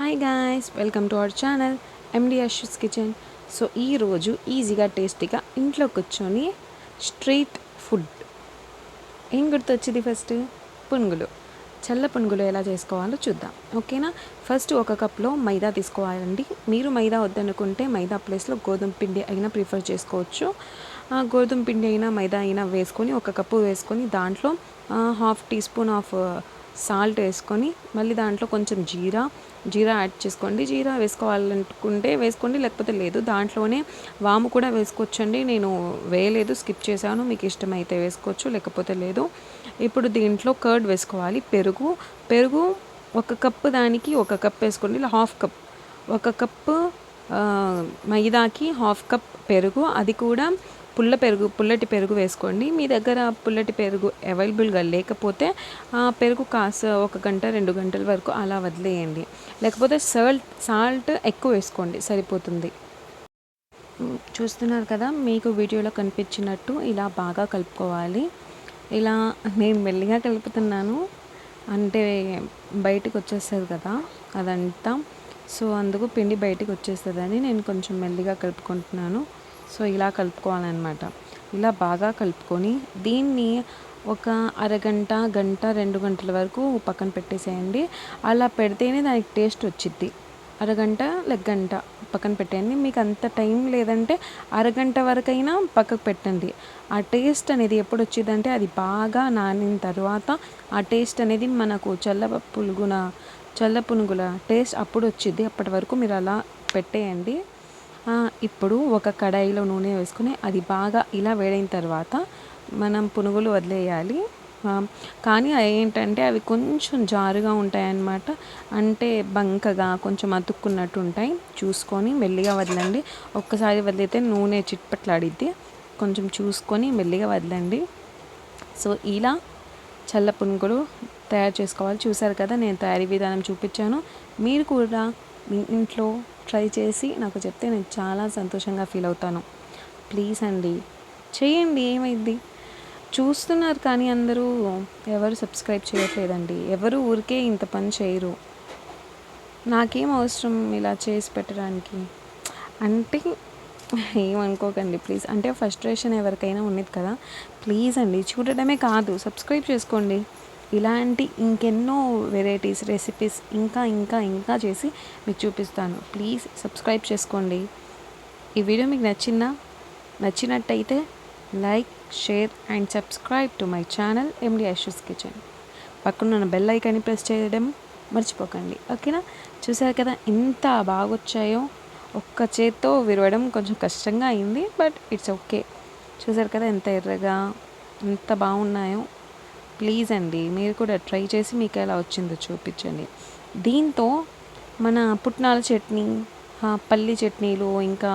Hi guys, welcome to our channel MD అష్యూస్ kitchen. So ఈరోజు ఈజీగా టేస్టీగా ఇంట్లో కూర్చొని స్ట్రీట్ ఫుడ్ ఏం గుర్తొచ్చింది? ఫస్ట్ పునుగులు, చల్ల పునుగులు ఎలా చేసుకోవాలో చూద్దాం. ఓకేనా? ఫస్ట్ ఒక కప్లో మైదా తీసుకోవాలండి. మీరు మైదా వద్దనుకుంటే మైదా ప్లేస్లో గోధుమ పిండి అయినా ప్రిఫర్ చేసుకోవచ్చు. గోధుమ పిండి అయినా మైదా అయినా వేసుకొని ఒక కప్పు వేసుకొని దాంట్లో half teaspoon of salt వేసుకొని మళ్ళీ దాంట్లో కొంచెం జీరా యాడ్ చేసుకోండి. జీరా వేసుకోవాలనుకుంటే వేసుకోండి, లేకపోతే లేదు. దాంట్లోనే వాము కూడా వేసుకోవచ్చండి. నేను వేయలేదు, స్కిప్ చేశాను. మీకు ఇష్టమైతే వేసుకోవచ్చు, లేకపోతే లేదు. ఇప్పుడు దీంట్లో కర్డ్ వేసుకోవాలి. పెరుగు ఒక కప్పు దానికి ఒక కప్ వేసుకోండి, ఇలా హాఫ్ కప్. ఒక కప్పు మైదాకి హాఫ్ కప్ పెరుగు, అది కూడా పుల్లటి పెరుగు వేసుకోండి. మీ దగ్గర పుల్లటి పెరుగు అవైలబుల్గా లేకపోతే పెరుగు ఒక గంట 2 గంటల వరకు అలా వదిలేయండి. లేకపోతే సాల్ట్ ఎక్కువ వేసుకోండి, సరిపోతుంది. చూస్తున్నారు కదా, మీకు వీడియోలో కనిపించినట్టు ఇలా బాగా కలుపుకోవాలి. ఇలా నేను మెల్లిగా కలుపుతున్నాను, అంటే బయటకు వచ్చేస్తుంది కదా అదంతా. సో అందుకు పిండి బయటకు వచ్చేస్తుందని నేను కొంచెం మెల్లిగా కలుపుకుంటున్నాను. సో ఇలా కలుపుకోవాలన్నమాట. ఇలా బాగా కలుపుకొని దీన్ని ఒక అరగంట, గంట, 2 గంటల వరకు పక్కన పెట్టేసేయండి. అలా పెడితేనే దానికి టేస్ట్ వచ్చిద్ది. అరగంట గంట పక్కన పెట్టండి. మీకు అంత టైం లేదంటే అరగంట వరకైనా పక్కకు పెట్టండి. ఆ టేస్ట్ అనేది ఎప్పుడు వచ్చిందంటే అది బాగా నానిన తర్వాత ఆ టేస్ట్ అనేది మనకు చల్ల పునుగుల టేస్ట్ అప్పుడు వచ్చింది. అప్పటి వరకు మీరు అలా పెట్టేయండి. ఇప్పుడు ఒక కడాయిలో నూనె వేసుకుని అది బాగా ఇలా వేడైన తర్వాత మనం పునుగులు వదిలేయాలి. కానీ ఏంటంటే అవి కొంచెం జారుగా ఉంటాయన్నమాట. అంటే బంకగా కొంచెం అతుక్కున్నట్టు ఉంటాయి. చూసుకొని మెల్లిగా వదలండి. ఒక్కసారి వదిలితే నూనె చిట్పట్లాడిద్ది. కొంచెం చూసుకొని మెల్లిగా వదలండి. సో ఇలా చల్ల పునుగులు తయారు చేసుకోవాలి. చూసారు కదా, నేను తయారీ విధానం చూపించాను. మీరు కూడా మీ ఇంట్లో ట్రై చేసి నాకు చెప్తే నేను చాలా సంతోషంగా ఫీల్ అవుతాను. ప్లీజ్ అండి, చేయండి. ఏమైంది? చూస్తున్నారు కానీ అందరూ ఎవరు సబ్స్క్రైబ్ చేయట్లేదండి. ఎవరు ఊరికే ఇంత పని చేయరు. నాకేం అవసరం ఇలా చేసి పెట్టడానికి? అంటే ఏమనుకోకండి ప్లీజ్. అంటే ఫ్రస్ట్రేషన్ ఎవరికైనా ఉన్నది కదా. ప్లీజ్ అండి, చూడడమే కాదు సబ్స్క్రైబ్ చేసుకోండి. ఇలాంటి ఇంకెన్నో వెరైటీస్ రెసిపీస్ ఇంకా ఇంకా ఇంకా చేసి మీకు చూపిస్తాను. ప్లీజ్ సబ్స్క్రైబ్ చేసుకోండి. ఈ వీడియో మీకు నచ్చినట్టయితే like, share and subscribe to my channel MD అష్యూస్ కిచెన్. పక్కన బెల్ ఐకాన్ని ప్రెస్ చేయడం మర్చిపోకండి. ఓకేనా? చూసారు కదా ఎంత బాగా వచ్చాయో. ఒక్క చేత్తో విరవడం కొంచెం కష్టంగా అయింది, బట్ ఇట్స్ ఓకే. చూసారు కదా ఎంత ఎర్రగా ఎంత బాగున్నాయో. ప్లీజ్ అండి, మీరు కూడా ట్రై చేసి మీకు ఎలా వచ్చిందో చూపించండి. దీంతో మన పుట్నాల చట్నీ, పల్లి చట్నీలు, ఇంకా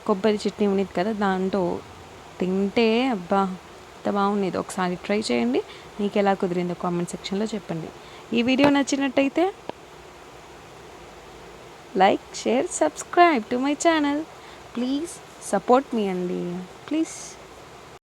కొబ్బరి చట్నీ ఉన్నది కదా, దాంతో తింటే అబ్బా ఎంత బాగుండేది. ఒకసారి ట్రై చేయండి. మీకు ఎలా కుదిరిందో కామెంట్ సెక్షన్లో చెప్పండి. ఈ వీడియో నచ్చినట్టయితే like, share, subscribe to my channel. Please support me, Andy. Please.